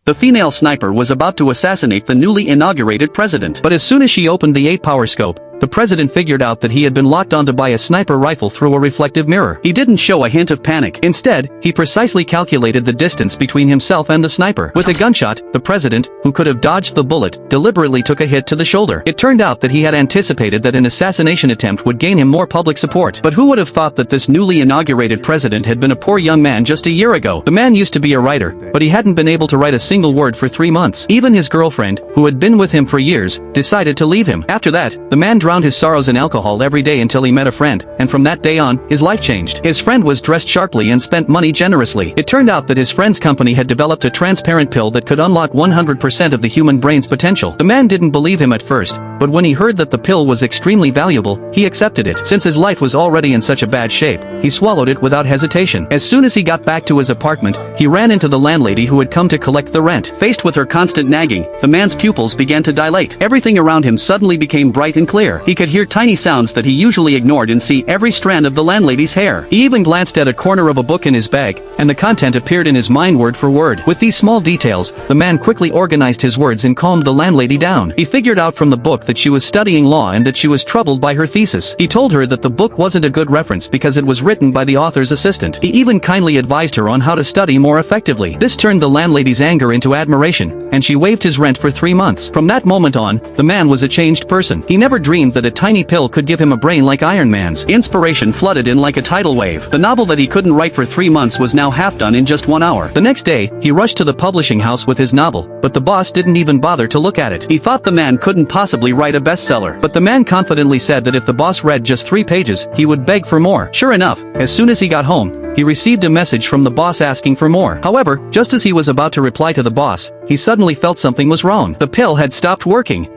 The female sniper was about to assassinate the newly inaugurated president. But as soon as she opened the 8-power scope, the president figured out that he had been locked onto by a sniper rifle through a reflective mirror. He didn't show a hint of panic. Instead, he precisely calculated the distance between himself and the sniper. With a gunshot, the president, who could have dodged the bullet, deliberately took a hit to the shoulder. It turned out that he had anticipated that an assassination attempt would gain him more public support. But who would have thought that this newly inaugurated president had been a poor young man just a year ago? The man used to be a writer, but he hadn't been able to write a single word for 3 months. Even his girlfriend, who had been with him for years, decided to leave him. After that, the man drowned his sorrows in alcohol every day until he met a friend, and from that day on, his life changed. His friend was dressed sharply and spent money generously. It turned out that his friend's company had developed a transparent pill that could unlock 100% of the human brain's potential. The man didn't believe him at first, but when he heard that the pill was extremely valuable, he accepted it. Since his life was already in such a bad shape, he swallowed it without hesitation. As soon as he got back to his apartment, he ran into the landlady who had come to collect the rent. Faced with her constant nagging, the man's pupils began to dilate. Everything around him suddenly became bright and clear. He could hear tiny sounds that he usually ignored and see every strand of the landlady's hair. He even glanced at a corner of a book in his bag, and the content appeared in his mind word for word. With these small details, the man quickly organized his words and calmed the landlady down. He figured out from the book that she was studying law and that she was troubled by her thesis. He told her that the book wasn't a good reference because it was written by the author's assistant. He even kindly advised her on how to study more effectively. This turned the landlady's anger into admiration, and she waived his rent for 3 months. From that moment on, the man was a changed person. He never dreamed that a tiny pill could give him a brain like Iron Man's. Inspiration flooded in like a tidal wave. The novel that he couldn't write for 3 months was now half done in just 1 hour. The next day, he rushed to the publishing house with his novel, but the boss didn't even bother to look at it. He thought the man couldn't possibly write a bestseller. But the man confidently said that if the boss read just 3 pages, he would beg for more. Sure enough, as soon as he got home, he received a message from the boss asking for more. However, just as he was about to reply to the boss, he suddenly felt something was wrong. The pill had stopped working.